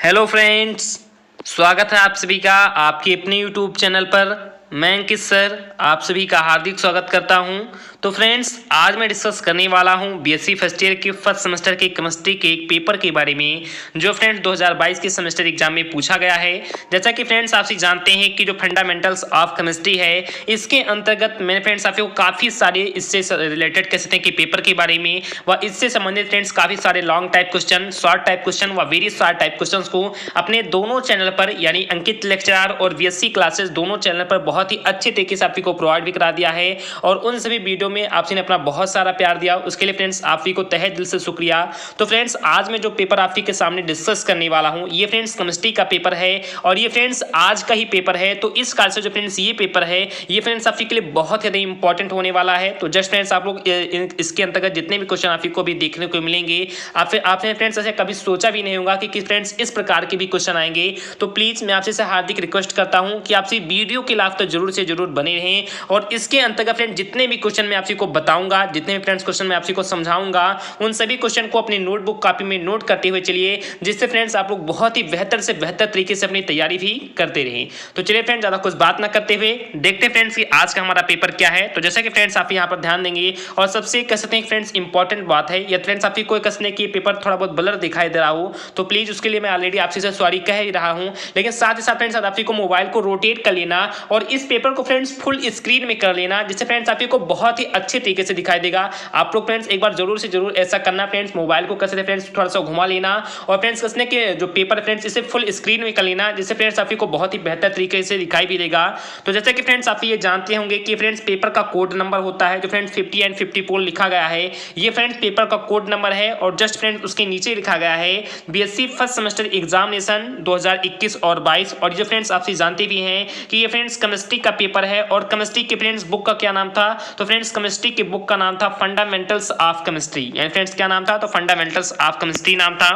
Hello friends, स्वागत है आप सभी का आपके अपने यूट्यूब चैनल पर। मैं अंकित सर आप सभी का हार्दिक स्वागत करता हूं। तो फ्रेंड्स, आज मैं डिस्कस करने वाला हूं बीएससी फर्स्ट ईयर के फर्स्ट सेमेस्टर के केमिस्ट्री के एक पेपर के बारे में जो फ्रेंड्स 2022 के सेमेस्टर एग्जाम में पूछा गया है। जैसा कि फ्रेंड्स आप सभी जानते हैं कि जो फंडामेंटल्स ऑफ केमिस्ट्री है, इसके अंतर्गत मैंने फ्रेंड्स आपको काफ़ी सारे इससे रिलेटेड कह सकते हैं कि पेपर के बारे में व इससे संबंधित फ्रेंड्स काफ़ी सारे long type question, short type question व वेरी शॉर्ट टाइप क्वेश्चन को अपने दोनों चैनल पर यानी अंकित लेक्चरर और बीएससी क्लासेस दोनों चैनल पर बहुत ही अच्छे तरीके से आपको प्रोवाइड भी करा दिया है। और उन सभी वीडियो में आपसे ने अपना बहुत सारा प्यार दिया, उसके लिए फ्रेंड्स आप सभी को तहे दिल से शुक्रिया। तो फ्रेंड्स, आज मैं जो पेपर आप सभी के सामने डिस्कस करने वाला हूं, ये फ्रेंड्स केमिस्ट्री का पेपर है और ये फ्रेंड्स आज का ही पेपर है। तो इस कारण से जो फ्रेंड्स ये पेपर है, ये फ्रेंड्स आप सभी के लिए बहुत ज़्यादा इंपॉर्टेंट होने वाला है। तो जस्ट फ्रेंड्स आप लोग इसके अंतर्गत जितने भी क्वेश्चन आप सभी को भी देखने को मिलेंगे, आपने फ्रेंड्स ऐसे कभी सोचा भी नहीं होगा कि फ्रेंड्स इस प्रकार के भी क्वेश्चन आएंगे। तो प्लीज मैं आपसे हार्दिक रिक्वेस्ट करता हूं कि आपसे वीडियो के लाभ तो जरूर से जरूर बने रहें। और इसके अंतर्गत फ्रेंड्स जितने भी क्वेश्चन मैं आप सभी को बताऊंगा, जितने भी फ्रेंड्स क्वेश्चन मैं आप सभी को समझाऊंगा, उन सभी क्वेश्चन को अपनी नोटबुक कॉपी में नोट करते हुए चलिए, जिससे फ्रेंड्स आप लोग बहुत ही बेहतर से बेहतर तरीके से अपनी तैयारी भी करते रहें। तो चलिए फ्रेंड्स, ज्यादा कुछ बात ना करते हुए देखते फ्रेंड्स कि आज का हमारा पेपर क्या है। तो जैसा कि फ्रेंड्स आप यहाँ पर ध्यान देंगे और सबसे कह सकते हैं फ्रेंड्स इंपॉर्टेंट बात है, यदि फ्रेंड्स आपकी कोई कसने की पेपर थोड़ा बहुत ब्लर दिखाई दे रहा हो तो प्लीज उसके लिए मैं ऑलरेडी आपसे से सॉरी कह ही रहा हूं। लेकिन साथ ही साथ फ्रेंड्स आप को मोबाइल को रोटेट कर लेना और इस पेपर को फ्रेंड्स फुल स्क्रीन में कर लेना, जिससे फ्रेंड्स आपको बहुत ही अच्छे तरीके से दिखाई देगा। आप लोग फ्रेंड्स एक बार जरूर से जरूर ऐसा करना फ्रेंड्स, मोबाइल को कैसे फ्रेंड्स थोड़ा सा घुमा लेना और फ्रेंड्स कसने के जो पेपर फ्रेंड्स इसे फुल स्क्रीन में कर लेना, जिससे फ्रेंड्स आपको बहुत ही बेहतर तरीके से दिखाई भी देगा। तो जैसे कि फ्रेंड्स आप ये जानते होंगे कि फ्रेंड्स पेपर का कोड नंबर होता है जो फ्रेंड्स 50 एंड 54 लिखा गया है, ये फ्रेंड्स पेपर का कोड नंबर है। और जस्ट फ्रेंड्स उसके नीचे लिखा गया है बीएससी फर्स्ट सेमेस्टर एग्जामिनेशन 2021 और 22। और ये फ्रेंड्स आप जानते भी हैं कि ये फ्रेंड्स केमिस्ट्री का पेपर है और केमिस्ट्री के फ्रेंड्स बुक का क्या नाम था, तो फ्रेंड्स केमिस्ट्री की बुक का नाम था फंडामेंटल्स ऑफ केमिस्ट्री। यानी फ्रेंड्स क्या नाम था, तो फंडामेंटल्स ऑफ केमिस्ट्री नाम था।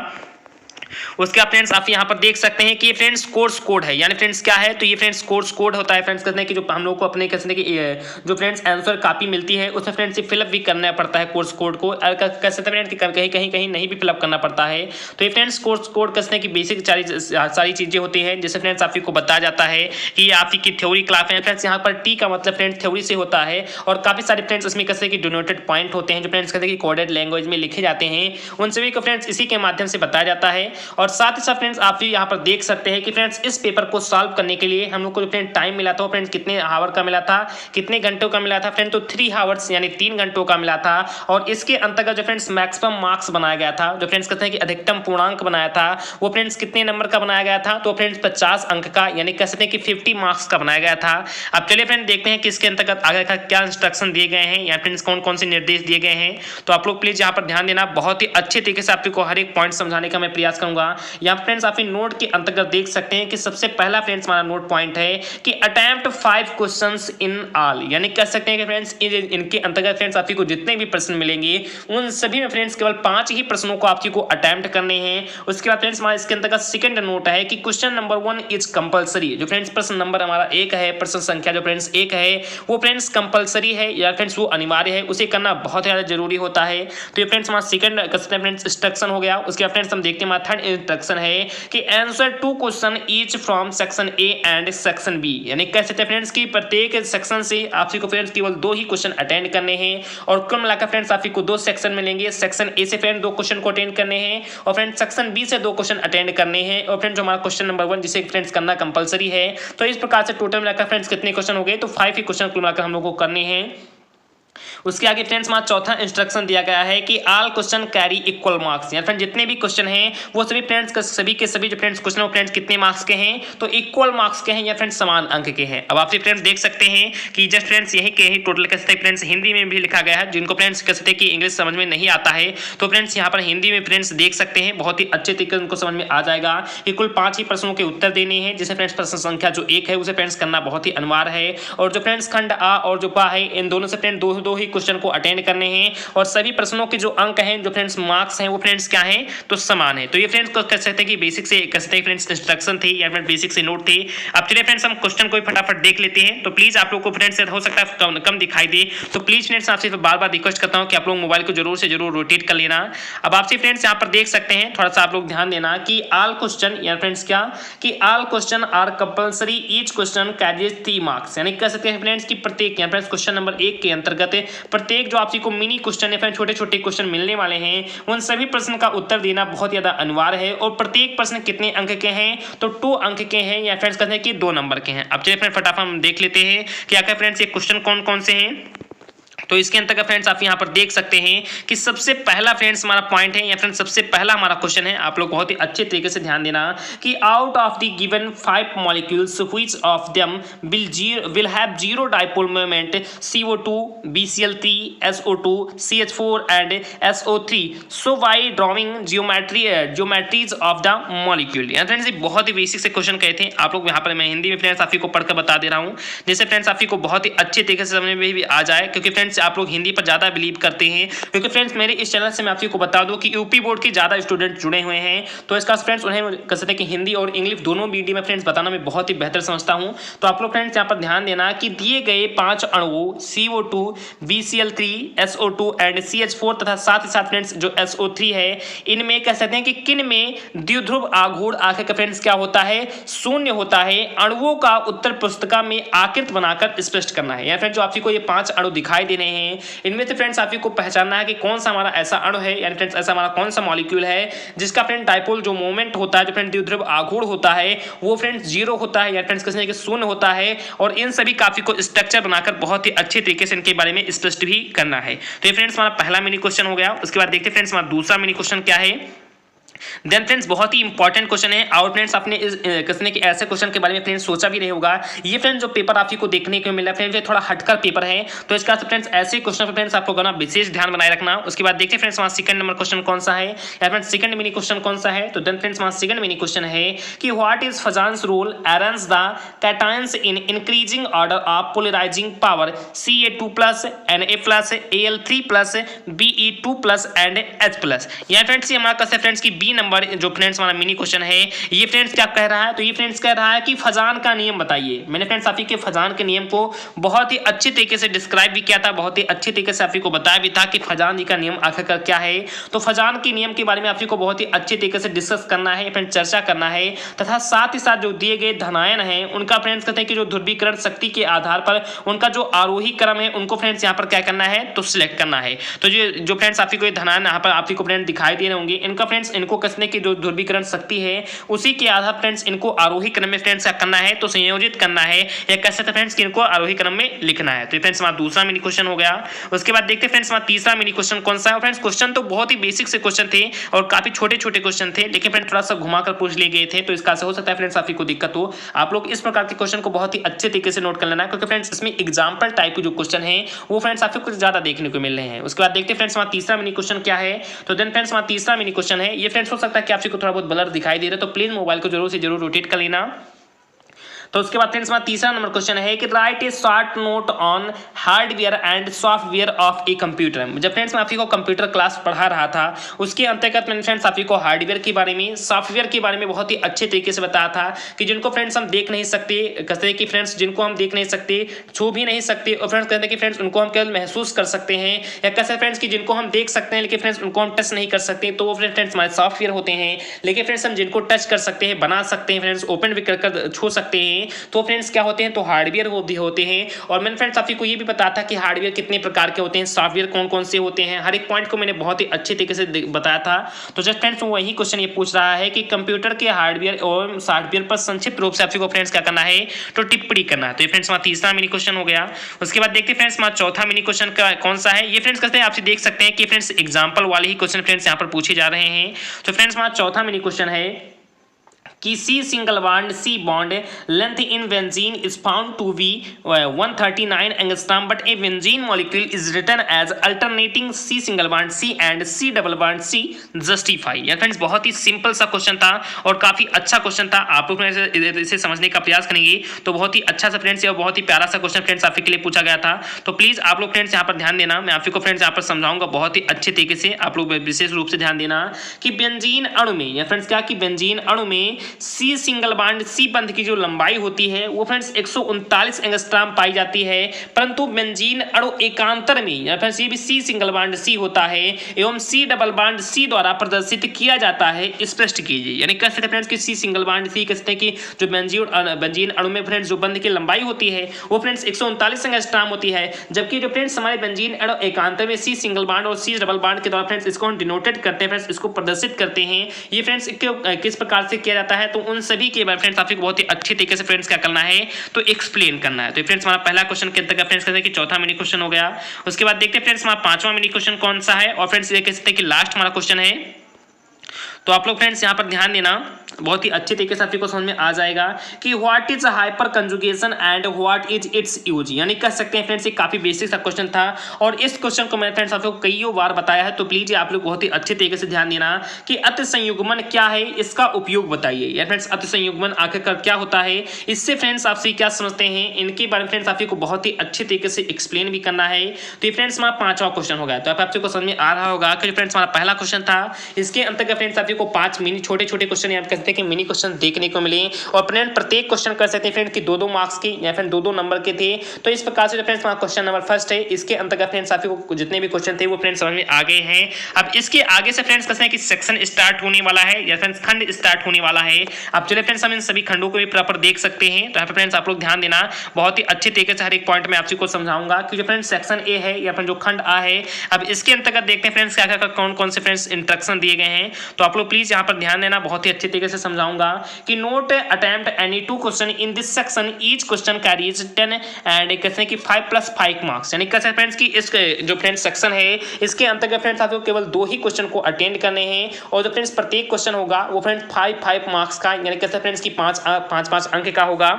उसके बाद फ्रेंड्स आप यहाँ पर देख सकते हैं कि ये फ्रेंड्स कोर्स कोड है। यानी फ्रेंड्स क्या है, तो ये फ्रेंड्स कोर्स कोड होता है फ्रेंड्स कहते हैं कि जो हम लोग को अपने कहते हैं कि जो फ्रेंड्स आंसर कॉपी मिलती है उसमें फ्रेंड्स ये फिलअप भी करना पड़ता है कोर्स कोड को। कह सकते हैं फ्रेंड्स कहीं नहीं भी फिलअप करना पड़ता है। तो ये फ्रेंड्स कोर्स कोड कहते हैं कि बेसिक सारी चीजें होती हैं, जैसे फ्रेंड्स आपको बताया जाता है कि ये आपकी थ्योरी क्लास है। फ्रेंड्स यहाँ पर टी का मतलब फ्रेंड्स थ्योरी से होता है और काफी सारे फ्रेंड्स इसमें कहते हैं कि डिनोटेड पॉइंट होते हैं जो फ्रेंड्स कहते हैं कि कोडेड लैंग्वेज में लिखे जाते हैं, उन सभी को फ्रेंड्स इसी के माध्यम से बताया जाता है। और साथ ही साथ फ्रेंड्स आप यहाँ पर देख सकते हैं कि फ्रेंड्स इस पेपर को सॉल्व करने के लिए हम लोग को फ्रेंड टाइम मिला था, फ्रेंड्स कितने आवर का मिला था, कितने घंटों का मिला था फ्रेंड, तो 3 आवर्स यानी 3 घंटों का मिला था। और इसके अंतर्गत जो फ्रेंड्स मैक्सिमम मार्क्स बनाया गया था, जो फ्रेंड्स कहते हैं कि अधिकतम पूर्णांक बनाया था, वो फ्रेंड्स कितने नंबर का बनाया गया था, तो फ्रेंड्स 50 अंक का यानी कह सकते हैं कि 50 मार्क्स का बनाया गया था। अब चलिए फ्रेंड देखते हैं कि इसके अंतर्गत आगे का क्या इंस्ट्रक्शन दिए गए हैं या फ्रेंड्स कौन कौन से निर्देश दिए गए हैं। तो आप लोग प्लीज यहाँ पर ध्यान देना, बहुत ही अच्छे तरीके से आपको हर एक पॉइंट समझाने का मैं प्रयास करूंगा। यहाँ फ्रेंड्स आप नोट के अंतर्गत देख सकते हैं कि सबसे पहला फ्रेंड्स हमारा नोट पॉइंट है कि अटेम्प्ट 5 क्वेश्चंस इन ऑल, यानी कह सकते हैं कि फ्रेंड्स इनके अंतर्गत फ्रेंड्स आपको जितने भी प्रश्न मिलेंगे उन सभी में फ्रेंड्स केवल 5 ही प्रश्नों को आपको अटेम्प्ट करने हैं। उसके बाद फ्रेंड्स हमारा इसके अंतर्गत सेकंड नोट है कि क्वेश्चन नंबर 1 इज कंपलसरी, जो फ्रेंड्स प्रश्न नंबर हमारा 1 है, प्रश्न संख्या जो फ्रेंड्स 1 है वो फ्रेंड्स कंपलसरी है या फ्रेंड्स वो अनिवार्य है, उसे करना बहुत ज्यादा जरूरी होता है। तो ये फ्रेंड्स हमारा सेकंड फ्रेंड्स इंस्ट्रक्शन हो गया। उसके बाद फ्रेंड्स हम देखते हैं हमारा थर्ड इंस्ट्रक्शन है कि answer 2 question each from section A and section B, यानी कह सकते हैं फ्रेंड्स कि प्रत्येक सेक्शन से आपको फ्रेंड्स केवल 2 ही क्वेश्चन अटेंड करने हैं। और कुल मिलाकर फ्रेंड्स आपको 2 सेक्शन मिलेंगे, सेक्शन ए से फ्रेंड 2 क्वेश्चन को अटेंड करने हैं और फ्रेंड्स सेक्शन बी से 2 क्वेश्चन अटेंड करने हैं। और फ्रेंड्स जो हमारा क्वेश्चन नंबर 1 जिसे फ्रेंड्स करना कंपलसरी है। तो इस प्रकार से टोटल मिलाकर फ्रेंड्स कितने क्वेश्चन हो गए, तो 5 ही क्वेश्चन कुल मिलाकर हम लोग को करने हैं। उसके आगे फ्रेंड्स हमारा चौथा इंस्ट्रक्शन दिया गया है कि all question carry equal marks, यानी फ्रेंड्स जितने भी क्वेश्चन हैं वो सभी फ्रेंड्स सभी के सभी जो फ्रेंड्स क्वेश्चन फ्रेंड्स कितने मार्क्स के हैं, तो इक्वल मार्क्स के हैं या फ्रेंड्स समान अंक के हैं। अब आप फ्रेंड्स देख सकते हैं कि जस्ट फ्रेंड्स यही के ही टोटल कह सकते हैं फ्रेंड्स हिंदी में भी लिखा गया है, जिनको फ्रेंड्स कह सकते हैं कि इंग्लिश समझ में नहीं आता है तो फ्रेंड्स यहाँ पर हिंदी में फ्रेंड्स देख सकते हैं, बहुत ही अच्छे तरीके से उनको समझ में आ जाएगा कि कुल 5 ही प्रश्नों के उत्तर देने हैं, जिसे फ्रेंड्स प्रश्न संख्या जो 1 है उसे फ्रेंड्स करना बहुत ही अनिवार्य है। और जो फ्रेंड्स खंड आ और जो पा है इन दोनों से फ्रेंड 2 दो ही क्वेश्चन को अटेंड करने हैं और सभी प्रश्नों के जो अंक हैं, जो फ्रेंड्स मार्क्स हैं, वो फ्रेंड्स क्या हैं, तो समान है। तो ये फ्रेंड्स कह सकते हैं कि बेसिक से कह सकते हैं फ्रेंड्स इंस्ट्रक्शन थे या फिर बेसिक से नोट थे। अब चलिए फ्रेंड्स हम क्वेश्चन को फटाफट देख लेते हैं। तो प्लीज आप लोग को फ्रेंड्स हो सकता है कम दिखाई दे, तो प्लीज फ्रेंड्स आपसे बार बार रिक्वेस्ट करता हूँ कि आप लोग मोबाइल को जरूर से जरूर रोटेट कर लेना। अब आपसे फ्रेंड्स यहाँ पर देख सकते हैं, थोड़ा सा आप लोग ध्यान देना कि ऑल क्वेश्चन या फ्रेंड्स क्या कि all questions are compulsory, each question carries 3 marks, यानी कह सकते हैं फ्रेंड्स कि प्रत्येक यहाँ फ्रेंड्स क्वेश्चन नंबर 1 के अंतर्गत प्रत्येक जो आपसी को मिनी क्वेश्चन है, छोटे छोटे क्वेश्चन मिलने वाले हैं, उन सभी प्रश्न का उत्तर देना बहुत ज्यादा अनिवार्य है। और प्रत्येक प्रश्न कितने अंक के हैं, तो 2 अंक के हैं या फ्रेंड्स कहते हैं कि 2 नंबर के हैं। अब चलिए फ्रेंड्स फटाफट हम देख लेते हैं कि आखिर फ्रेंड्स ये क्वेश्चन कौन कौन से हैं। तो इसके अंतर्गत फ्रेंड्स आप यहाँ पर देख सकते हैं कि सबसे पहला फ्रेंड्स हमारा पॉइंट है या फ्रेंड्स सबसे पहला हमारा क्वेश्चन है, आप लोग बहुत ही अच्छे तरीके से ध्यान देना कि out of the given 5 molecules which of them will have zero dipole moment CO2, BCl3, SO2, CH4 and SO3, so why drawing geometries of the molecule. यानी फ्रेंड्स ये बहुत ही बेसिक से क्वेश्चन कहे थे आप लोग, यहाँ पर मैं हिंदी में फ्रेंड्स आप को पढ़कर बता दे रहा हूँ, जैसे फ्रेंड्स आप को बहुत ही अच्छे तरीके से समझ में भी आ जाए, क्योंकि फ्रेंड्स आप लोग हिंदी पर ज्यादा बिलीव करते हैं। क्योंकि फ्रेंड्स मेरे इस चैनल से मैं आप को बता दूं कि यूपी बोर्ड के ज्यादा स्टूडेंट जुड़े हुए हैं, तो इसका फ्रेंड्स उन्हें कह सकते हैं कि हिंदी और इंग्लिश दोनों मीडियम में फ्रेंड्स बताना मैं बहुत ही बेहतर समझता हूं। तो आप लोग फ्रेंड्स यहाँ पर ध्यान देना कि दिए गए 5 अणुओं CO2, BCl3, SO2 and CH4 तथा साथ ही साथ फ्रेंड्स जो SO3 है, इनमें कह सकते हैं कि किन में द्विध्रुव आघूर्ण आखिर का फ्रेंड्स क्या होता है, शून्य होता है। अणुओं का उत्तर पुस्तिका में आकृति बनाकर स्पष्ट करना है। या फ्रेंड्स जो आपको ये 5 अणु दिखाई दे रहे हैं, इनमें से फ्रेंड्स आप को पहचानना है कि कौन सा हमारा ऐसा अणु है, यानी फ्रेंड्स ऐसा हमारा कौन सा मॉलिक्यूल है जिसका फ्रेंड डाइपोल जो मोमेंट होता है, जो फ्रेंड द्विध्रुव आघूर्ण होता है, वो फ्रेंड्स 0 होता है या फ्रेंड्स कहते हैं कि शून्य होता है। और इन सभी काफी को स्ट्रक्चर बनाकर बहुत ही अच्छे तरीके से इनके बारे में स्पष्ट भी करना है। तो ये फ्रेंड्स हमारा पहला मिनी क्वेश्चन हो गया। उसके बाद देखते फ्रेंड्स हमारा दूसरा मिनी क्वेश्चन क्या है। देन फ्रेंड्स बहुत ही इंपॉर्टेंट क्वेश्चन है और फ्रेंड्स आपने इस किसने कि ऐसे क्वेश्चन के बारे में फ्रेंड्स सोचा भी नहीं होगा। ये फ्रेंड्स जो पेपर आप ही को देखने को मिला फ्रेंड्स ये थोड़ा हटकर पेपर है, तो इसका फ्रेंड्स ऐसे क्वेश्चन पर फ्रेंड्स आपको करना विशेष ध्यान बनाए रखना। उसके बाद देखते फ्रेंड्स हमारा सेकंड नंबर क्वेश्चन कौन सा है या फ्रेंड्स सेकंड मिनी क्वेश्चन कौन सा है। तो देन फ्रेंड्स हमारा सेकंड मिनी क्वेश्चन है कि what is Fajans rule arrange the cations in increasing order of polarising power Ca2+, Na+, Al3+, Be2+ and H+। या फ्रेंड्स ये हमारा कैसे फ्रेंड्स की बी नंबर जो फ्रेंड्स हमारा मिनी क्वेश्चन है, ये फ्रेंड्स क्या कह रहा है, तो ये फ्रेंड्स कह रहा है कि फजान का नियम बताइए। मैंने फ्रेंड्स आप ही के फजान के नियम को बहुत ही अच्छे तरीके से डिस्क्राइब भी किया था, बहुत ही अच्छे तरीके से आप ही को बताया भी था कि फजान जी का नियम आखिरकार क्या है। तो फजान के नियम के बारे में आप ही को बहुत ही अच्छे तरीके से डिस्कस करना है, फ्रेंड्स चर्चा करना है, तथा साथ ही साथ जो दिए गए धनायन है उनका फ्रेंड्स कहते हैं कि जो ध्रुवीकरण शक्ति के आधार पर उनका जो आरोही क्रम है उनको फ्रेंड्स यहाँ पर क्या करना है, तो सिलेक्ट करना है। तो जो फ्रेंड्स आप ही को धनायन यहाँ पर आप ही को फ्रेंड्स दिखाई दे रहे होंगे, इनका फ्रेंड्स इनको कसने की जो ध्रुवीकरण शक्ति है उसी के आधार फ्रेंड्स इनको आरोही क्रम में फ्रेंड्स क्या करना है, तो संयोजित करना है, या कह सकते हैं फ्रेंड्स कि इनको आरोही क्रम में लिखना है। तो फ्रेंड्स हमारा दूसरा मिनी क्वेश्चन हो गया। उसके बाद देखते हैं फ्रेंड्स हमारा तीसरा मिनी क्वेश्चन कौन सा है। फ्रेंड्स क्वेश्चन तो बहुत ही बेसिक से क्वेश्चन थे और काफी छोटे छोटे क्वेश्चन थे, लेकिन फ्रेंड्स थोड़ा सा घुमाकर पूछ लिए गए थे, तो इसका से हो सकता है फ्रेंड्स आप को दिक्कत हो। आप लोग इस प्रकार के क्वेश्चन को बहुत ही अच्छे तरीके से नोट कर लेना, क्योंकि फ्रेंड्स इसमें एग्जाम्पल टाइप के जो क्वेश्चन है वो फ्रेंड्स आपको कुछ ज्यादा देखने को मिल रहे हैं। उसके बाद देखते हैं फ्रेंड्स हमारा तीसरा मिनी क्वेश्चन क्या है। तो देन फ्रेंड्स हमारा तीसरा मिनी क्वेश्चन है, ये फ्रेंड्स हो सकता है कि आपको थोड़ा बहुत ब्लर दिखाई दे रहा है, तो प्लीज मोबाइल को जरूर से जरूर रोटेट कर लेना। तो उसके बाद फ्रेंड्स हमारा तीसरा नंबर क्वेश्चन है कि right A short note on hardware and software of a computer. जब फ्रेंड्स मैं आप ही को कंप्यूटर क्लास पढ़ा रहा था उसके अंतर्गत मैंने फ्रेंड्स आप ही को हार्डवेयर के बारे में, सॉफ्टवेयर के बारे में बहुत ही अच्छे तरीके से बताया था कि जिनको फ्रेंड्स हम देख नहीं सकते, कहते हैं कि फ्रेंड्स जिनको हम देख नहीं सकते, छू भी नहीं सकते, और फ्रेंड्स कहते हैं कि फ्रेंड्स उनको हम केवल महसूस कर सकते हैं, या कैसे फ्रेंड्स कि जिनको हम देख सकते हैं लेकिन फ्रेंड्स उनको हम टच नहीं कर सकते, तो वो फ्रेंड्स हमारे सॉफ्टवेयर होते हैं। लेकिन फ्रेंड्स हम जिनको टच कर सकते हैं, बना सकते हैं, फ्रेंड्स ओपन भी कर छू सकते हैं, तो फ्रेंड्स क्या होते हैं, तो हार्डवेयर होते हैं। और मैंने फ्रेंड्स आपको ये भी बताया था कि हार्डवेयर कितने प्रकार के होते हैं, सॉफ्टवेयर कौन कौन से होते हैं, हर एक पॉइंट को मैंने बहुत ही अच्छे तरीके से बताया था। तो जस्ट फ्रेंड्स वही क्वेश्चन ये पूछ रहा है कि कंप्यूटर के हार्डवेयर और सॉफ्टवेयर पर संक्षिप्त रूप से आपको फ्रेंड्स क्या करना है, तो टिप्पणी करना है। तो ये फ्रेंड्स हमारा तीसरा मिनी क्वेश्चन हो गया। उसके बाद देखते हैं फ्रेंड्स हमारा चौथा मिनी क्वेश्चन कौन सा है। ये फ्रेंड्स कहते हैं आपसे देख सकते हैं कि फ्रेंड्स एग्जाम्पल वाले ही क्वेश्चन फ्रेंड्स यहाँ पर पूछे जा रहे हैं। तो फ्रेंड्स हमारा चौथा मिनी क्वेश्चन है कि C single bond C bond length in benzene is found to be 139 angstrom but a benzene molecule is written as alternating C single bond C and C double bond C justify. या friends बहुत ही simple सा question था और काफी अच्छा question था। आप लोग इसे समझने का प्रयास करेंगे तो बहुत ही अच्छा सा फ्रेंड्स और बहुत ही प्यारा सा क्वेश्चन फ्रेंड्स आपके लिए पूछा गया था। तो प्लीज आप लोग फ्रेंड्स यहाँ पर ध्यान देना, मैं आपको फ्रेंड्स यहाँ पर समझाऊंगा बहुत ही अच्छे तरीके से। आप लोग विशेष रूप से ध्यान देना कि बेंजीन अणु में या फ्रेंड्स क्या कि बेंजीन अणु में सी सिंगल बॉन्ड सी बंध की जो लंबाई होती है वो फ्रेंड्स 139 एंगस्ट्रॉम पाई जाती है, परंतु बेंजीन अणु एकांतर में या फ्रेंड्स ये भी सी सिंगल बॉन्ड सी होता है एवं सी डबल बॉन्ड सी द्वारा प्रदर्शित किया जाता है। स्पष्ट कीजिए। यानी कह सकते हैं फ्रेंड्स कि सी सिंगल बॉन्ड सी कहते हैं कि जो बेंजीन अणु में फ्रेंड्स जो बंध की लंबाई होती है वो फ्रेंड्स 139 एंगस्ट्रॉम होती है, जबकि जो फ्रेंड्स हमारे बेंजीन अणु एकांतर में सी सिंगल बॉन्ड और सी डबल बॉन्ड के द्वारा फ्रेंड्स इसको हम डिनोटेड करते हैं, फ्रेंड्स इसको प्रदर्शित करते हैं। ये फ्रेंड्स किस प्रकार से किया जाता है तो उन सभी के बारे में फ्रेंड्स आपको बहुत ही अच्छे तरीके से फ्रेंड्स क्या करना है तो एक्सप्लेन करना है। तो फ्रेंड्स हमारा पहला क्वेश्चन के अंतर्गत फ्रेंड्स कहते हैं कि चौथा मिनी क्वेश्चन हो गया। उसके बाद देखते हैं फ्रेंड्स हमारा पांचवा मिनी क्वेश्चन कौन सा है और फ्रेंड्स ये कह सकते हैं कि लास्ट हमारा क्वेश्चन है। तो आप लोग फ्रेंड्स यहाँ पर ध्यान देना, बहुत ही अच्छे तरीके से आपको समझ में आ जाएगा कि what is hyper conjugation and what is it's use. यानी कह सकते हैं फ्रेंड्स ये काफी बेसिक सा क्वेश्चन था और इस क्वेश्चन को मैंने फ्रेंड्स आपको कई बार बताया है। तो प्लीज आप लोग बहुत ही अच्छे तरीके से ध्यान देना कि अति संयुग्मन क्या है, इसका उपयोग बताइए। या फ्रेंड्स अति संयुग्मन आखिरकार क्या होता है, इससे फ्रेंड्स आपसे क्या समझते हैं, इनके बारे में फ्रेंड्स आपको बहुत ही अच्छे तरीके से एक्सप्लेन भी करना है। तो ये फ्रेंड्स हमारा पांचवा क्वेश्चन हो गया। तो आपको समझ में आ रहा होगा कि फ्रेंड्स हमारा पहला क्वेश्चन था, इसके अंतर्गत फ्रेंड्स आपको 5 मिनी छोटे छोटे क्वेश्चन आप कहते हैं कि मिनी क्वेश्चन देखने को मिले और फ्रेंड प्रत्येक क्वेश्चन कर सकते हैं फ्रेंड कि 2-2 मार्क्स के या फिर 2-2 नंबर के थे। तो इस प्रकार से फ्रेंड्स क्वेश्चन नंबर फर्स्ट है, इसके अंतर्गत फ्रेंड्स आपको जितने भी क्वेश्चन थे वो फ्रेंड्स समझ में आ गए हैं। अब इसके आगे से फ्रेंड्स कहते हैं कि सेक्शन स्टार्ट होने वाला है या फ्रेंड्स खंड स्टार्ट होने वाला है। अब चलिए फ्रेंड्स हम इन सभी खंडों को भी प्रॉपर देख सकते हैं। तो यहाँ पे फ्रेंड्स आप लोग ध्यान देना, बहुत ही अच्छे तरीके से हर एक पॉइंट में आपको समझाऊंगा कि जो फ्रेंड्स सेक्शन ए है या फिर जो खंड आ है, अब इसके अंतर्गत देखते हैं फ्रेंड्स क्या क्या कौन कौन से फ्रेंड्स इंस्ट्रक्शन दिए गए हैं। तो आप लोग प्लीज यहाँ पर ध्यान देना, बहुत ही अच्छे तरीके से समझाऊंगा कि note attempt any 2 question in this section, each question carries 10 and कहते हैं कि 5+5 मार्क्स। यानी कहते हैं फ्रेंड्स कि इस जो फ्रेंड्स सेक्शन है इसके अंतर्गत फ्रेंड्स आपको केवल 2 ही क्वेश्चन को अटेंड करने हैं और जो फ्रेंड्स प्रत्येक क्वेश्चन होगा वो फ्रेंड्स 5 मार्क्स का, यानी कहते हैं फ्रेंड्स कि 5 अंक का होगा।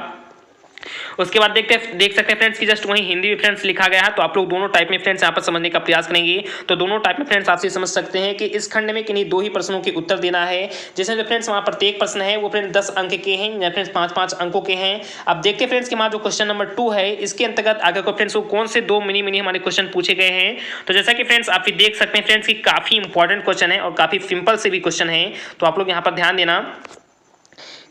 उसके बाद देख सकते हैं फ्रेंड्स कि जस्ट वहीं हिंदी में फ्रेंड्स लिखा गया है। तो आप लोग दोनों टाइप में फ्रेंड्स यहाँ पर समझने का प्रयास करेंगे तो दोनों टाइप में फ्रेंड्स आपसे समझ सकते हैं कि इस खंड में किन्हीं 2 ही प्रश्नों के उत्तर देना है, जिसमें जो फ्रेंड्स वहाँ प्रत्येक प्रश्न है वो फ्रेंड्स 10 अंक के हैं या फ्रेंड्स 5-5 अंकों के हैं। अब देखते हैं फ्रेंड्स कि हमारा जो क्वेश्चन नंबर 2 है इसके अंतर्गत आगे को फ्रेंड्स वो कौन से 2 मिनी हमारे क्वेश्चन पूछे गए हैं। तो जैसा कि फ्रेंड्स आप देख सकते हैं फ्रेंड्स कि काफी इंपॉर्टेंट क्वेश्चन है और काफी सिंपल से भी क्वेश्चन है। तो आप लोग यहाँ पर ध्यान देना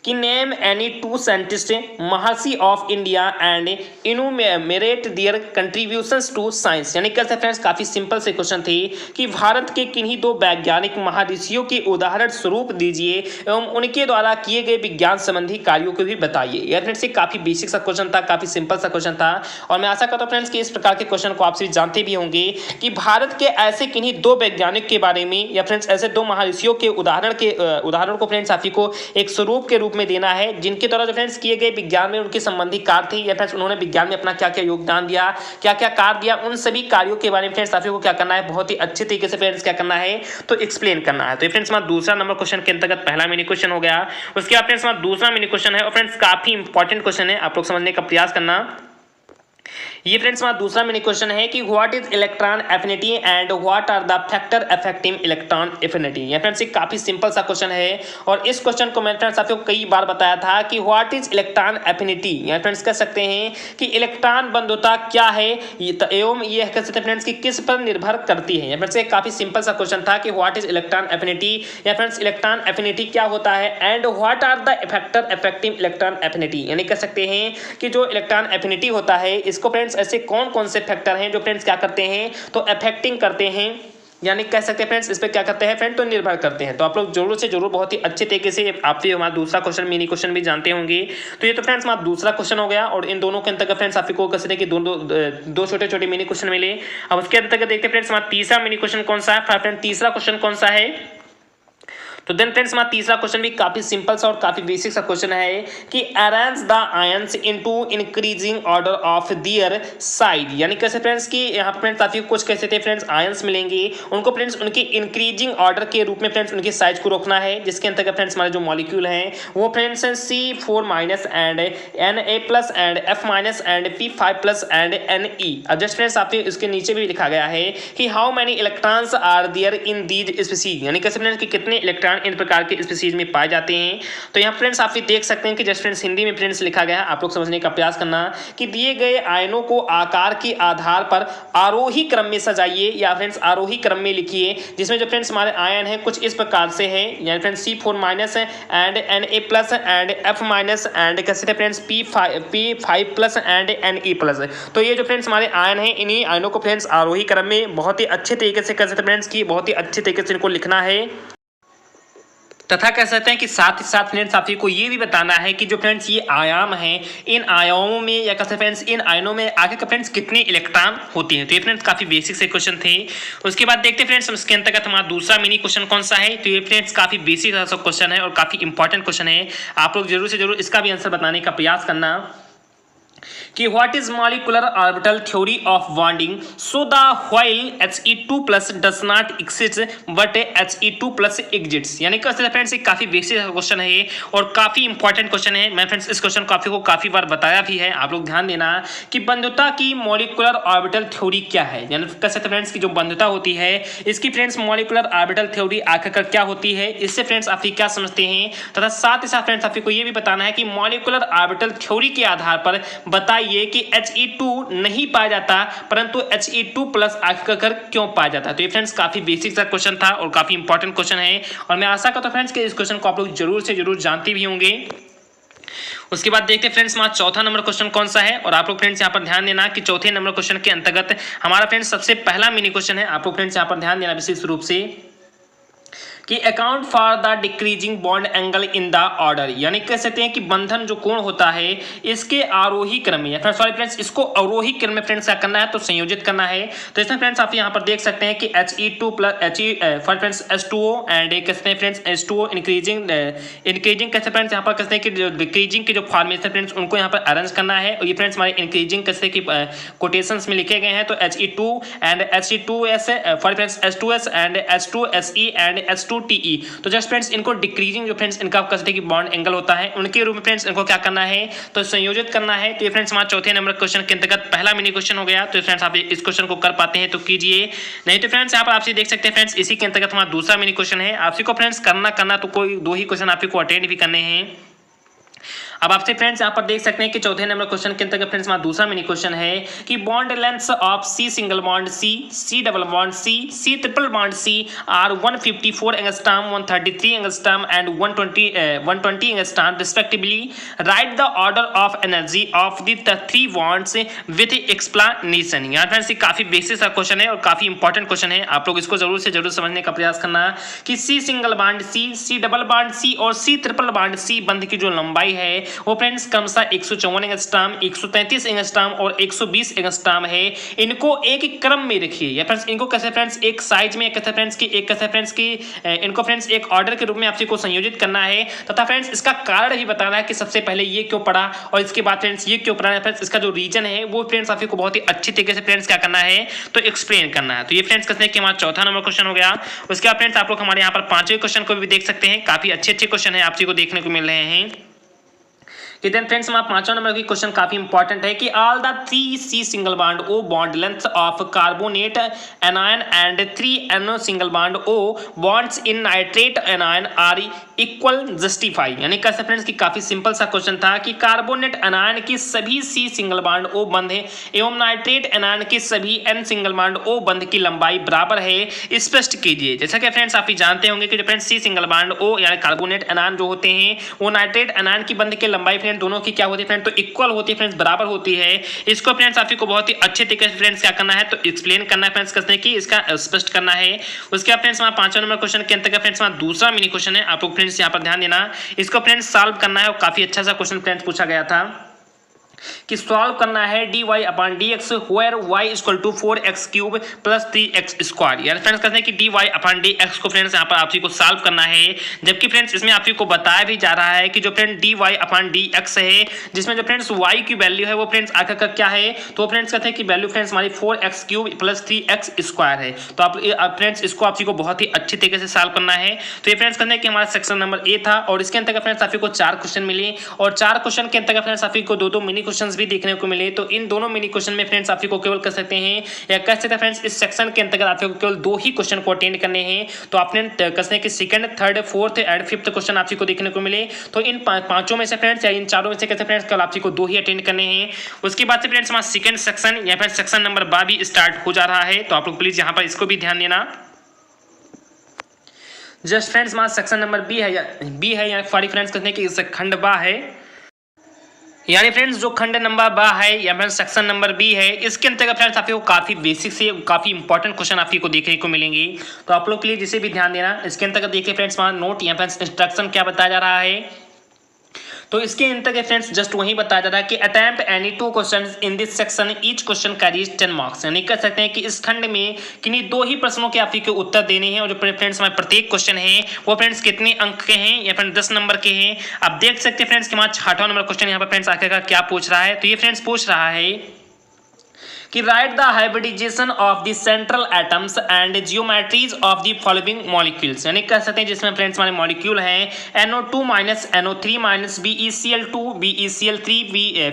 कि नेम एनी 2 साइंटिस्ट महर्षि of India and enumerate their contributions to science. यानी कहते हैं फ्रेंड्स काफी सिंपल से क्वेश्चन थे कि भारत के किन्हीं 2 वैज्ञानिक महर्षियों के उदाहरण स्वरूप दीजिए एवं उनके द्वारा किए गए विज्ञान संबंधी कार्यों को भी बताइए। यह फ्रेंड्स काफी बेसिक सा क्वेश्चन था, काफी सिंपल सा क्वेश्चन था और मैं आशा करता हूँ फ्रेंड्स कि इस प्रकार के क्वेश्चन को आप सभी जानते भी होंगे कि भारत के ऐसे किन्हीं 2 वैज्ञानिक के बारे में या फ्रेंड्स ऐसे 2 महर्षियों के उदाहरण को फ्रेंड्स आप को एक स्वरूप के में देना है जिनके द्वारा जो फ्रेंड्स किए गए विज्ञान में उनके संबंधी कार्य थे या फ्रेंड्स उन्होंने विज्ञान में अपना क्या क्या योगदान दिया, क्या क्या कार्य दिया, उन सभी कार्यों के बारे में फ्रेंड्स आपको क्या करना है, बहुत ही अच्छे तरीके से फ्रेंड्स क्या करना है तो एक्सप्लेन करना है। तो फ्रेंड्स हमारा दूसरा नंबर क्वेश्चन के अंतर्गत पहला मिनी क्वेश्चन हो गया। उसके बाद फ्रेंड्स हमारा दूसरा मिनी क्वेश्चन है और फ्रेंड्स काफी इंपॉर्टेंट क्वेश्चन है, आप लोग समझने का प्रयास करना। ये फ्रेंड्स हमारा दूसरा मिनी क्वेश्चन है कि what is electron affinity and what are the factor affecting electron affinity. ये फ्रेंड्स एक काफी सिंपल सा क्वेश्चन है और इस क्वेश्चन को मैंने फ्रेंड्स आपको कई बार बताया था कि व्हाट इज इलेक्ट्रॉन एफिनिटी। ये फ्रेंड्स कह सकते हैं कि इलेक्ट्रॉन बंधुता क्या है एवं ये कह सकते हैं फ्रेंड्स कि किस पर निर्भर करती है। फ्रेंड्स एक काफी सिंपल सा क्वेश्चन था कि व्हाट इज इलेक्ट्रॉन एफिनिटी या फ्रेंड्स इलेक्ट्रॉन एफिनिटी क्या होता है and what are the factor affecting electron affinity. यानी कह सकते हैं कि जो इलेक्ट्रॉन एफिनिटी होता है इसको फ्रेंड्स ऐसे कौन कौन से फैक्टर हैं जो फ्रेंड्स क्या करते हैं तो अफेक्टिंग करते हैं, यानी कह सकते हैं फ्रेंड्स इस पे क्या करते हैं फ्रेंड तो निर्भर करते हैं। तो आप लोग जरूर से जरूर बहुत ही अच्छे तरीके से आप हमारा दूसरा क्वेश्चन मिनी क्वेश्चन भी जानते होंगे। तो ये तो फ्रेंड्स हमारा दूसरा क्वेश्चन हो गया और इन दोनों के अंतर्गत फ्रेंड्स आपको कह सकते हैं कि दो छोटे छोटे मिनी क्वेश्चन मिले। अब उसके अंतर्गत देखते हैं फ्रेंड्स हमारा तीसरा मिनी क्वेश्चन कौन सा है। फ्रेंड तीसरा क्वेश्चन कौन सा है तो देन फ्रेंड्स हमारा तीसरा क्वेश्चन भी काफी सिंपल सा और काफी बेसिक सा क्वेश्चन है कि arrange the ions into increasing order of their side, यानी कैसे फ्रेंड्स कि यहाँ पर फ्रेंड्स आपको कुछ कैसे थे फ्रेंड्स आयंस मिलेंगे, उनको फ्रेंड्स उनके इंक्रीजिंग ऑर्डर के रूप में फ्रेंड्स उनकी साइज को रोकना है, जिसके अंतर्गत फ्रेंड्स हमारे जो मॉलिक्यूल हैं वो friends C4- and Na+ and F- and P5+ and Ne। अब जस्ट फ्रेंड्स आपके इसके नीचे भी लिखा गया है कि how many electrons are there in these species, यानी कैसे फ्रेंड्स कि कितने इलेक्ट्रॉन इन प्रकार के स्पीसीज में पाए जाते हैं। तो यहाँ फ्रेंड्स आप देख सकते हैं कि जस्ट फ्रेंड्स हिंदी में फ्रेंड्स लिखा गया है, आप लोग समझने का प्रयास करना कि दिए गए आयनों को आकार के आधार पर आरोही क्रम में सजाइए या फ्रेंड्स आरोही क्रम में लिखिए, जिसमें जो फ्रेंड्स हमारे आयन है कुछ इस प्रकार से है, यानी friends C4- and Na+ and F- and कैसे फ्रेंड्स P5+ एंड Ne+। तो ये जो फ्रेंड्स हमारे आयन है इन्हीं आयनों को फ्रेंड्स आरोही क्रम में बहुत ही अच्छे तरीके से कैसे फ्रेंड्स की बहुत ही अच्छे तरीके से इनको लिखना है, तथा कह सकते हैं कि साथ ही साथ फ्रेंड्स आपको ये भी बताना है कि जो फ्रेंड्स ये आयाम हैं इन आयामों में या कैसे फ्रेंड्स इन आयनों में आगे का फ्रेंड्स कितने इलेक्ट्रॉन होते हैं। तो ये फ्रेंड्स काफी बेसिक से क्वेश्चन थे। उसके बाद देखते फ्रेंड्स इसके अंतर्गत हमारा दूसरा मिनी क्वेश्चन कौन सा है। तो ये फ्रेंड्स काफी बेसिक सा क्वेश्चन है और काफी इंपॉर्टेंट क्वेश्चन है, आप लोग जरूर से जरूर इसका भी आंसर बताने का प्रयास करना कि what is molecular orbital theory of bonding so the while He2+ does not exist but He2+ exits, यानी कैसे फ्रेंड्स एक काफी बेसिक क्वेश्चन है ये और काफी इंपॉर्टेंट क्वेश्चन है। मैं फ्रेंड्स इस क्वेश्चन को काफी बार बताया भी है, आप लोग ध्यान देना कि बंधुता की मॉलिक्यूलर ऑर्बिटल थ्योरी क्या है, यानी कैसे फ्रेंड्स की जो बंधुता होती है इसकी फ्रेंड्स मॉलिक्यूलर ऑर्बिटल थ्योरी आखिरकार क्या होती है, इससे फ्रेंड्स आप क्या समझते हैं, तथा साथ ही साथ फ्रेंड्स आपको ये भी बताना है कि मॉलिक्यूलर ऑर्बिटल थ्योरी के आधार पर बताइए कि He2 नहीं पाया जाता परंतु He2+ आखिरकार क्यों पाया जाता है। तो ये फ्रेंड्स काफी बेसिक सा क्वेश्चन था और काफी इंपॉर्टेंट क्वेश्चन है और मैं आशा करता हूं फ्रेंड्स कि इस क्वेश्चन को आप लोग जरूर से जरूर जानते भी होंगे। उसके बाद देखते हैं फ्रेंड्स हमारा चौथा नंबर क्वेश्चन कौन सा है और आप लोग फ्रेंड्स यहाँ पर ध्यान देना कि चौथे नंबर क्वेश्चन के अंतर्गत हमारा फ्रेंड्स सबसे पहला मिनी क्वेश्चन है, आप लोग फ्रेंड्स यहाँ पर ध्यान देना विशेष रूप से कि account for the decreasing bond angle in the order, यानी कह सकते हैं कि बंधन जो कोण होता है इसके आरोही क्रम में या फिर सॉरी फ्रेंड्स इसको अवरोही क्रम में फ्रेंड्स क्या करना है तो संयोजित करना है। तो इसमें फ्रेंड्स आप यहाँ पर देख सकते हैं कि He2+ for friends H2O and कहते हैं फ्रेंड्स H2O इंक्रीजिंग कैसे फ्रेंड्स यहाँ पर कहते हैं कि जो डिक्रीजिंग के जो फॉर्मेशन फ्रेंड्स उनको यहाँ पर अरेंज करना है और ये फ्रेंड्स हमारे इंक्रीजिंग कैसे कि कोटेशंस में लिखे गए हैं। तो He2 and He2S for friends H2S and H2SE and H2TE, तो जस्ट फ्रेंड्स इनको डिक्रीजिंग जो फ्रेंड्स इनका कहते हैं कि बॉन्ड एंगल होता है उनके रूप में फ्रेंड्स इनको क्या करना है तो संयोजित करना है। तो ये फ्रेंड्स हमारा चौथे नंबर क्वेश्चन के अंतर्गत पहला मिनी क्वेश्चन हो गया। तो फ्रेंड्स आप इस क्वेश्चन को कर पाते हैं तो कीजिए, नहीं तो फ्रेंड्स यहाँ पर आपसे देख सकते हैं फ्रेंड्स इसी के अंतर्गत हमारा दूसरा मिनी क्वेश्चन है। आपसी को फ्रेंड्स करना तो कोई दो ही क्वेश्चन आपको अटेंड भी करने हैं। अब आपसे फ्रेंड्स यहाँ पर देख सकते हैं कि चौथे नंबर क्वेश्चन के अंतर्गत फ्रेंड्स हमारा दूसरा मिनी क्वेश्चन है कि bond lengths of C single bond C, C double bond C, C triple bond C are 154 angstrom, 133 angstrom and 120 angstrom respectively. Right the order of energy of the three bonds with explanation. यहाँ friends काफी basic सा question है और काफी important question है, आप लोग इसको जरूर से जरूर समझने का प्रयास करना कि C single bond C, C double bond C और C ट्रिपल बॉन्ड C बंध की जो लंबाई है वो फ्रेंड्स क्रमशः 154 एंगस्ट्रॉम, 133 एंगस्ट्रॉम और 120 एंगस्ट्रॉम है। इनको एक क्रम में रखिए या फ्रेंड्स इनको कैसे फ्रेंड्स एक साइज में कैसे फ्रेंड्स की एक कैसे फ्रेंड्स की इनको फ्रेंड्स एक ऑर्डर के रूप में आपसे को संयोजित करना है तथा फ्रेंड्स इसका कारण भी बताना है कि सबसे पहले ये क्यों पड़ा और इसके बाद फ्रेंड्स ये क्यों पड़ा है। फ्रेंड्स इसका जो रीजन है वो फ्रेंड्स आपको बहुत ही अच्छी तरीके से फ्रेंड्स क्या करना है तो एक्सप्लेन करना है। तो ये फ्रेंड्स कहते हैं कि हमारा चौथा नंबर क्वेश्चन हो गया। उसके बाद फ्रेंड्स आप लोग हमारे यहाँ पर पांचवें क्वेश्चन को भी देख सकते हैं, काफी अच्छे क्वेश्चन है आपसी को देखने को मिल रहे हैं। कि देन फ्रेंड्स हमारा पांचवा नंबर की क्वेश्चन काफी इंपॉर्टेंट है कि all the 3C single bond O bond length of carbonate anion and 3NO single bond O bonds in nitrate anion are equal justify, यानी कैसे फ्रेंड्स की काफी सिंपल सा क्वेश्चन था कि कार्बोनेट एनायन की सभी C सिंगल बॉन्ड O बंध है एवं नाइट्रेट एनायन की सभी N सिंगल बॉन्ड O बंध की लंबाई बराबर है, स्पष्ट कीजिए। जैसा कि फ्रेंड्स आप जानते होंगे कि जो friends C single bond O यानी कार्बोनेट एनायन जो होते हैं वो नाइट्रेट एनायन की बंध की लंबाई दोनों की क्या होती है फ्रेंड तो इक्वल होती है फ्रेंड्स, बराबर होती है। इसको फ्रेंड्स आपको बहुत ही अच्छे तरीके से फ्रेंड्स क्या करना है तो एक्सप्लेन करना है फ्रेंड्स, कैसे कि इसका स्पष्ट करना है। उसके बाद फ्रेंड्स हमारा पांचवा नंबर क्वेश्चन के अंतर्गत फ्रेंड्स हमारा दूसरा मिनी क्वेश्चन है, आप लोग फ्रेंड्स यहाँ पर ध्यान देना, इसको फ्रेंड्स सॉल्व करना है और काफी अच्छा सा क्वेश्चन फ्रेंड्स पूछा गया था कि सॉल्व करना है dy upon dx where y equal to 4x cube plus 3x square. यानी फ्रेंड्स कहते हैं कि dy अपॉन dx को फ्रेंड्स यहाँ पर आप को सॉल्व करना है, जबकि फ्रेंड्स इसमें आप को बताया भी जा रहा है कि जो फ्रेंड dy अपॉन dx है, जिसमें जो फ्रेंड्स y की वैल्यू है वो फ्रेंड्स आकर का क्या है, तो फ्रेंड्स कहते हैं कि वैल्यू फ्रेंड्स हमारी 4x cube plus 3x square है। तो आप फ्रेंड्स इसको आप को बहुत ही अच्छी तरीके से सॉल्व करना है। तो ये फ्रेंड्स कहते हैं कि हमारा सेक्शन नंबर ए था और इसके अंतर्गत फ्रेंड्स आप को 4 क्वेश्चन मिले और 4 क्वेश्चन के अंतर्गत फ्रेंड्स आप को 2-2 मिनी क्वेश्चंस भी देखने को मिले। तो इन दोनों मिनी क्वेश्चन में फ्रेंड्स आप को केवल कर सकते हैं या कह सकते हैं फ्रेंड्स इस सेक्शन के अंतर्गत आपको केवल 2 ही क्वेश्चन को अटेंड करने हैं। तो आपने कह सकते हैं कि second, third, fourth and fifth question आप को देखने को मिले। तो इन पांचों में से फ्रेंड्स या इन चारों में से कैसे फ्रेंड्स केवल आप को 2 ही अटेंड करने हैं। उसके बाद से फ्रेंड्स हमारा सेकंड सेक्शन या फिर सेक्शन नंबर 12 भी स्टार्ट हो जा रहा है। तो आप लोग प्लीज यहाँ पर इसको भी ध्यान देना। जस्ट फ्रेंड्स हमारा सेक्शन नंबर बी है या सॉरी फ्रेंड्स कहते हैं कि इस खंड बा है, यानी फ्रेंड्स जो खंड नंबर बा है या फिर सेक्शन नंबर बी है, इसके अंतर्गत फ्रेंड्स आपको काफी बेसिक से काफी इंपॉर्टेंट क्वेश्चन आपको देखने को मिलेंगे। तो आप लोग प्लीज इसे भी ध्यान देना। इसके अंतर्गत देखिए फ्रेंड्स हमारा नोट या फिर इंस्ट्रक्शन क्या बताया जा रहा है। तो इसके अंतर्गत फ्रेंड्स जस्ट वही बताया जा रहा है कि attempt any 2 questions in this section, each question carries 10 marks. यानी कह सकते हैं कि इस खंड में किन्हीं 2 ही प्रश्नों के आपको उत्तर देने हैं और जो फ्रेंड्स हमारे प्रत्येक क्वेश्चन है वो फ्रेंड्स कितने अंक के हैं या फिर 10 नंबर के हैं। आप देख सकते हैं फ्रेंड्स कि हमारा 6वां नंबर क्वेश्चन यहाँ पर फ्रेंड्स आखिरकार क्या पूछ रहा है। तो ये फ्रेंड्स पूछ रहा है कि write the hybridisation of the central atoms and geometries of the following molecules. यानी कह सकते हैं जिसमें फ्रेंड्स हमारे मॉलिक्यूल हैं NO2 NO3 BeCl2 BeCl3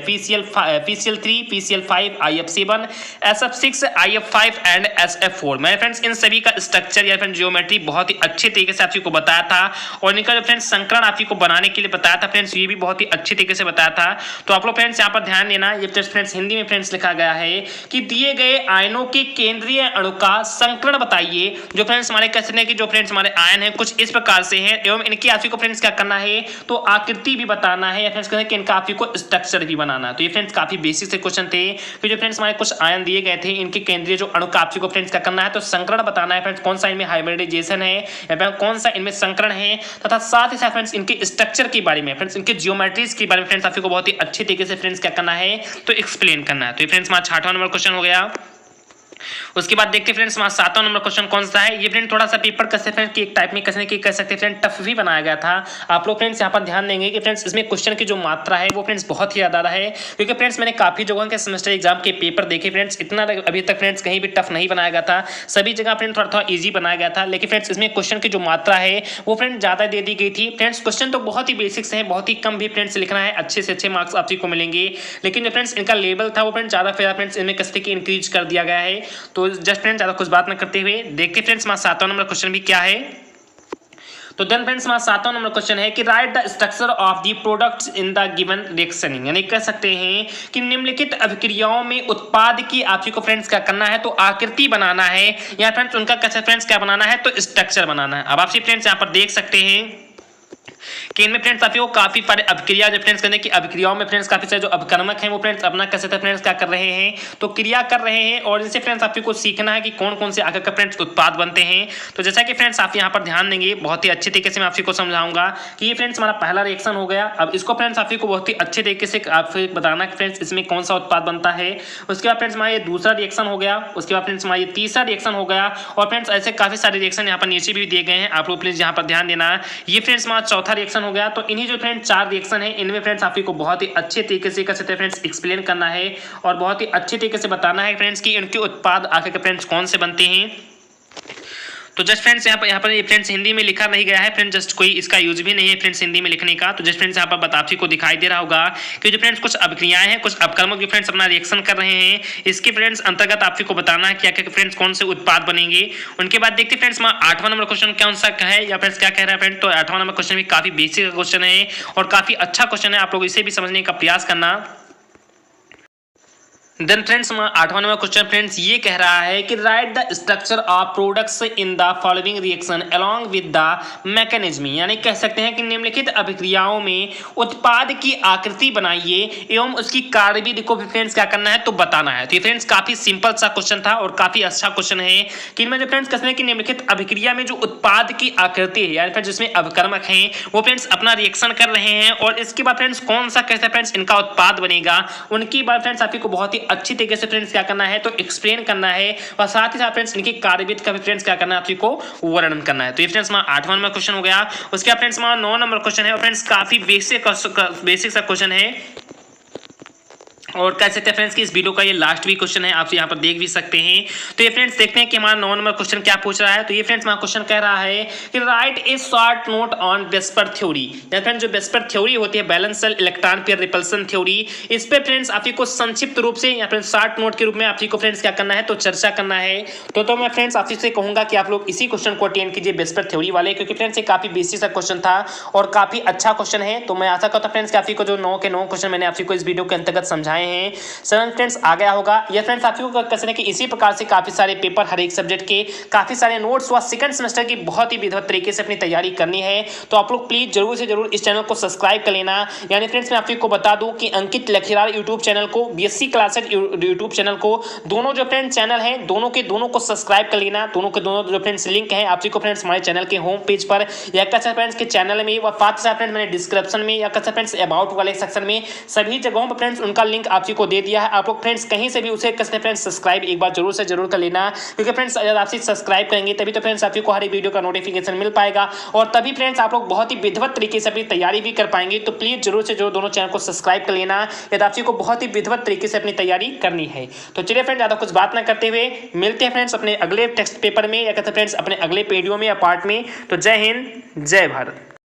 PCl3 PCl5 IF7 SF6 IF5 and SF4। मैंने फ्रेंड्स इन सभी का स्ट्रक्चर या फिर जियोमेट्री बहुत ही अच्छे तरीके से आपको बताया था और इनका जो फ्रेंड्स संकरण आपको बनाने के लिए बताया था फ्रेंड्स, ये भी बहुत ही अच्छे तरीके से बताया था। तो आप लोग फ्रेंड्स यहाँ पर ध्यान देना। ये फ्रेंड्स हिंदी में फ्रेंड्स लिखा गया है कि दिए गए आयनों के केंद्रीय अणु का संकरण बताइए। जो फ्रेंड्स हमारे कह सकते हैं कि जो फ्रेंड्स हमारे आयन हैं कुछ इस प्रकार से हैं एवं इनकी आपको फ्रेंड्स क्या करना है, तो आकृति भी बताना है या फ्रेंड्स कहते हैं कि इनका आपको स्ट्रक्चर भी बनाना। तो ये फ्रेंड्स काफी बेसिक से क्वेश्चन थे कि जो फ्रेंड्स हमारे कुछ आयन दिए गए थे, इनके केंद्रीय जो अणु का आपको फ्रेंड्स क्या करना है, तो संकरण बताना है फ्रेंड्स, कौन सा इनमें हाइब्रिडाइजेशन है या फिर कौन सा इनमें संकरण है, तथा साथ ही साथ फ्रेंड्स इनके स्ट्रक्चर के बारे में फ्रेंड्स इनके जियोमेट्रीज के बारे में फ्रेंड्स आपको बहुत ही अच्छे तरीके से फ्रेंड्स क्या करना है, तो एक्सप्लेन करना है। तो ये फ्रेंड्स हमारा 6वां नंबर क्वेश्चन हो गया। उसके बाद देखते हैं फ्रेंड्स हमारा 7वां नंबर क्वेश्चन कौन सा है। ये फ्रेंड थोड़ा सा पेपर कैसे फ्रेंड की एक टाइप में कैसे की कह सकते हैं फ्रेंड टफ भी बनाया गया था। आप लोग फ्रेंड्स यहाँ पर ध्यान देंगे कि फ्रेंड्स इसमें क्वेश्चन की जो मात्रा है वो फ्रेंड्स बहुत ही ज़्यादा है, क्योंकि फ्रेंड्स मैंने काफी जगहों के सेमेस्टर एग्जाम के पेपर देखे फ्रेंड्स, इतना अभी तक फ्रेंड्स कहीं भी टफ नहीं बनाया गया था, सभी जगह फ्रेंड थोड़ा थोड़ा ईजी बनाया गया था। लेकिन फ्रेंड्स इसमें क्वेश्चन की जो मात्रा है वो फ्रेंड ज़्यादा दे दी गई थी। फ्रेंड्स क्वेश्चन तो बहुत ही बेसिक्स है, बहुत ही कम भी फ्रेंड्स लिखना है, अच्छे से अच्छे मार्क्स आपको मिलेंगे। लेकिन जो फ्रेंड्स इनका लेवल था वो फ्रेंड्स ज़्यादा फ्रेंड्स इनमें कैसे कि इंक्रीज कर दिया गया है। तो जस्ट फ्रेंड्स ज़्यादा कुछ बात न करते हुए देखते फ्रेंड्स हमारा 7वां नंबर क्वेश्चन भी क्या है। तो देन फ्रेंड्स हमारा 7वां नंबर क्वेश्चन है कि write the structure of the products in the given reaction. यानी कह सकते हैं कि निम्नलिखित अभिक्रियाओं में उत्पाद की आपको फ्रेंड्स क्या करना है, तो आकृति बनाना है या फ्रेंड्स उनका कैसे फ्रेंड्स क्या बनाना है, तो स्ट्रक्चर बनाना है। अब आप फ्रेंड्स यहाँ पर देख सकते हैं कि इनमें फ्रेंड्स आपको काफी सारे अभिक्रिया जो फ्रेंड्स करने की अभिक्रियाओं में फ्रेंड्स काफी सारे जो अभिकर्मक हैं वो फ्रेंड्स अपना कैसे फ्रेंड्स क्या कर रहे हैं, तो क्रिया कर रहे हैं और इनसे फ्रेंड्स आपको सीखना है कि कौन कौन से आकर फ्रेंड्स उत्पाद बनते हैं। तो जैसा कि फ्रेंड्स आप यहाँ पर ध्यान देंगे, बहुत ही अच्छे तरीके से मैं आपको समझाऊंगा कि ये फ्रेंड्स हमारा पहला रिएक्शन हो गया। अब इसको फ्रेंड्स आपको बहुत ही अच्छे तरीके से आपको बताना है फ्रेंड्स इसमें कौन सा उत्पाद बनता है। उसके बाद फ्रेंड्स हमारा ये दूसरा रिएक्शन हो गया, उसके बाद फ्रेंड्स हमारा ये तीसरा रिएक्शन हो गया और फ्रेंड्स ऐसे काफी सारे रिएक्शन यहाँ पर नीचे भी दिए गए हैं, आप लोग प्लीज यहाँ पर ध्यान देना। ये फ्रेंड्स हमारा चौथा रिएक्शन हो गया। तो इन्हीं जो फ्रेंड्स 4 रिएक्शन है इनमें फ्रेंड्स आपको बहुत ही अच्छे तरीके से कैसे फ्रेंड्स एक्सप्लेन करना है और बहुत ही अच्छे तरीके से बताना है फ्रेंड्स कि इनके उत्पाद आखिर के फ्रेंड्स कौन से बनते हैं। तो जस्ट फ्रेंड्स यहाँ पर ये फ्रेंड्स हिंदी में लिखा नहीं गया है फ्रेंड्स, जस्ट कोई इसका यूज भी नहीं है फ्रेंड्स हिंदी में लिखने का। तो जस्ट फ्रेंड्स यहाँ पर आपसी को दिखाई दे रहा होगा कि जो फ्रेंड्स कुछ अभिक्रियाएं हैं, कुछ अपकर्मक जो फ्रेंड्स अपना रिएक्शन कर रहे हैं, इसके फ्रेंड्स अंतर्गत आपको बताना है क्या क्या फ्रेंड्स कौन से उत्पाद बनेंगे। उनके बाद देखते फ्रेंड्स 8वां नंबर क्वेश्चन कौन सा है या फ्रेंड्स क्या कह रहा है फ्रेंड। तो 8वां नंबर क्वेश्चन भी काफी बेसिक क्वेश्चन है और काफी अच्छा क्वेश्चन है, आप लोग इसे भी समझने का प्रयास करना। देन फ्रेंड्स 8वां नंबर क्वेश्चन फ्रेंड्स ये कह रहा है कि write the structure of products in the following reaction along with the mechanism, यानी कह सकते हैं कि निम्नलिखित अभिक्रियाओं में उत्पाद की आकृति बनाइए एवं उसकी कार्यविधि को भी फ्रेंड्स क्या करना है तो बताना है। तो ये फ्रेंड्स काफी सिंपल सा क्वेश्चन था और काफी अच्छा क्वेश्चन है कि इनमें जो फ्रेंड्स कहते हैं कि निम्नलिखित अभिक्रिया में जो उत्पाद की आकृति है यानी फ्रेंड्स जिसमें अभिकर्मक हैं वो फ्रेंड्स अपना रिएक्शन कर रहे हैं और इसके बाद फ्रेंड्स कौन सा कैसे फ्रेंड्स इनका उत्पाद बनेगा उनकी बात फ्रेंड्स आपको बहुत ही अच्छी तरीके से फ्रेंड्स क्या करना है तो एक्सप्लेन करना है और साथ ही साथ फ्रेंड्स इनकी कार्यविधि का भी फ्रेंड्स क्या करना है आपको वर्णन करना है। तो ये फ्रेंड्स 8वां नंबर क्वेश्चन हो गया। उसके बाद फ्रेंड्स 9 नंबर क्वेश्चन है और फ्रेंड्स काफी बेसिक सा क्वेश्चन है और कह सकते हैं फ्रेंड्स कि इस वीडियो का ये लास्ट भी क्वेश्चन है, आप यहाँ पर देख भी सकते हैं। तो ये फ्रेंड्स देखते हैं कि हमारा 9 नंबर क्वेश्चन क्या पूछ रहा है। तो ये फ्रेंड्स हमारा क्वेश्चन कह रहा है कि right A short note on VSEPR theory, या फ्रेंड्स जो वेस्पर थ्योरी होती है balance cell electron pair repulsion theory, इस पे फ्रेंड्स आपको संक्षिप्त रूप से या फिर शॉर्ट नोट के रूप में आपको फ्रेंड्स क्या करना है तो चर्चा करना है। तो मैं फ्रेंड्स आपसे कहूंगा कि आप लोग इसी क्वेश्चन को अटेंड कीजिए वेस्पर थ्योरी वाले, क्योंकि फ्रेंड्स ये काफी बेसिक सा क्वेश्चन था और काफी अच्छा क्वेश्चन है। तो मैं आशा करता हूं फ्रेंड्स कि आपको जो 9 के 9 क्वेश्चन मैंने आपको इस वीडियो के अंतर्गत समझाए हैं फ्रेंड्स आ गया होगा। यह फ्रेंड्स आपको कह सकते हैं कि इसी प्रकार से काफी सारे पेपर हर एक सब्जेक्ट के काफी सारे नोट्स व सेकंड सेमेस्टर की बहुत ही विधिवत तरीके से अपनी तैयारी करनी है। तो आप लोग प्लीज जरूर से जरूर इस चैनल को सब्सक्राइब कर लेना। यानी फ्रेंड्स मैं आपको बता दूं कि अंकित लखीरार यूट्यूब चैनल को बीएससी क्लासेज यूट्यूब चैनल को दोनों जो फ्रेंड्स चैनल है दोनों के दोनों को सब्सक्राइब कर लेना। दोनों के दोनों जो फ्रेंड्स लिंक है आपको फ्रेंड्स हमारे चैनल के होम पेज पर या कैसे फ्रेंड्स के चैनल में व साथ ही फ्रेंड्स मैंने डिस्क्रिप्शन में या कैसे फ्रेंड्स अबाउट वाले सेक्शन में सभी जगहों पर फ्रेंड्स उनका लिंक आपको दे दिया है। आप लोग फ्रेंड्स कहीं से भी उसे कसते फ्रेंड्स सब्सक्राइब एक बार जरूर से जरूर कर लेना, क्योंकि फ्रेंड्स अगर आप सब्सक्राइब करेंगे तभी तो फ्रेंड्स आपको हर एक वीडियो का नोटिफिकेशन मिल पाएगा और तभी फ्रेंड्स आप लोग बहुत ही विधिवत तरीके से अपनी तैयारी भी कर पाएंगे। तो प्लीज जरूर से जरूर दोनों चैनल को सब्सक्राइब कर लेना यदि आपको बहुत ही विधिवत तरीके से अपनी तैयारी करनी है। तो चलिए फ्रेंड्स ज्यादा कुछ बात ना करते हुए मिलते हैं फ्रेंड्स अपने अगले टेक्स्ट पेपर में या कहते फ्रेंड्स अपने अगले वीडियो में या पार्ट में। तो जय हिंद जय भारत।